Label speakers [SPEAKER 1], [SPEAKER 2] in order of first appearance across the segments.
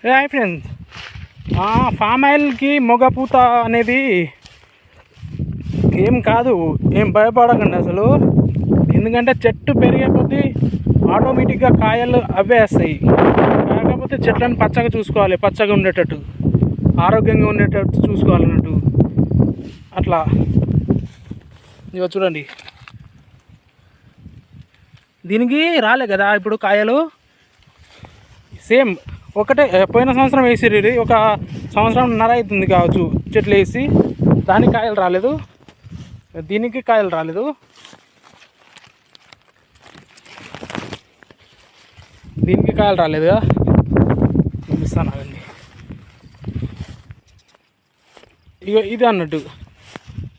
[SPEAKER 1] Hi friends, form ఆయిల్కి మొగ పూత అనేది ఏం కాదు, ఏం భయపడకండి అసలు. ఎందుకంటే చెట్టు పెరిగే కొద్దీ ఆటోమేటిక్గా కాయలు అవే వస్తాయి. కాకపోతే చెట్లను పచ్చగా చూసుకోవాలి, పచ్చగా ఉండేటట్టు, ఆరోగ్యంగా ఉండేటట్టు చూసుకోవాలన్నట్టు. అట్లా ఇగో చూడండి, దీనికి రాలే కదా ఇప్పుడు కాయలు. సేమ్ ఒకటే, పోయిన సంవత్సరం వేసిర్రు, ఒక సంవత్సరంన్నర అవుతుంది కావచ్చు చెట్లు వేసి. దానికి కాయలు రాలేదు, దీనికి కాయలు రాలేదు. దీనికి కాయలు రాలేదుగా, చూపిస్తాను అండి. ఇక ఇది అన్నట్టు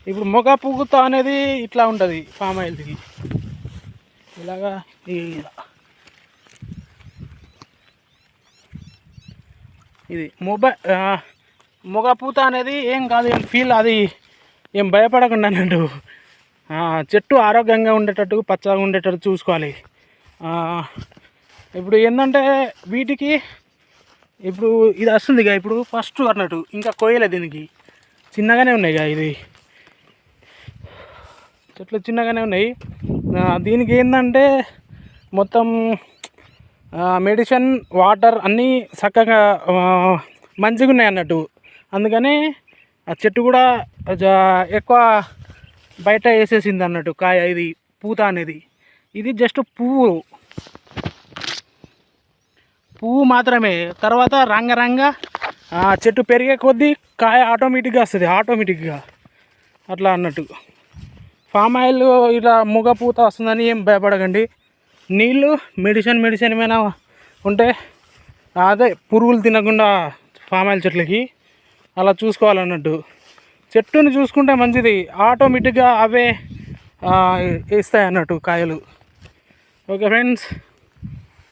[SPEAKER 1] ఇప్పుడు మొగ పూత అనేది ఇట్లా ఉంటుంది పామ్ ఆయిల్కి, ఇలాగా. ఇది మొగ పూత అనేది ఏం కాదు, ఏం ఫీల్, అది ఏం భయపడకుండా అన్నట్టు. చెట్టు ఆరోగ్యంగా ఉండేటట్టు, పచ్చగా ఉండేటట్టు చూసుకోవాలి. ఇప్పుడు ఏంటంటే వీటికి ఇప్పుడు ఇది వస్తుంది ఇక, ఇప్పుడు ఫస్ట్ అన్నట్టు ఇంకా కోయలేదు, దీనికి చిన్నగానే ఉన్నాయి ఇక, ఇది చెట్లు చిన్నగానే ఉన్నాయి. దీనికి ఏంటంటే మొత్తం మెడిసిన్, వాటర్ అన్నీ చక్కగా మంచిగా ఉన్నాయి అన్నట్టు. అందుకని ఆ చెట్టు కూడా ఎక్కువ బయట వేసేసింది అన్నట్టు కాయ. ఇది పూత అనేది, ఇది జస్ట్ పువ్వు మాత్రమే. తర్వాత రంగ చెట్టు పెరిగే కొద్దీ కాయ ఆటోమేటిక్గా వస్తుంది, ఆటోమేటిక్గా అట్లా అన్నట్టు. ఫామ్ ఆయిల్ ఇలా మొగ పూత వస్తుందని ఏం భయపడకండి. నీళ్ళు, మెడిసిన్ ఏమైనా ఉంటే అదే పురుగులు తినకుండా ఫామ్ ఆయిల్ చెట్లకి అలా చూసుకోవాలన్నట్టు. చెట్టుని చూసుకుంటే మంచిది, ఆటోమేటిక్గా అవే ఇస్తాయి అన్నట్టు కాయలు. Okay friends.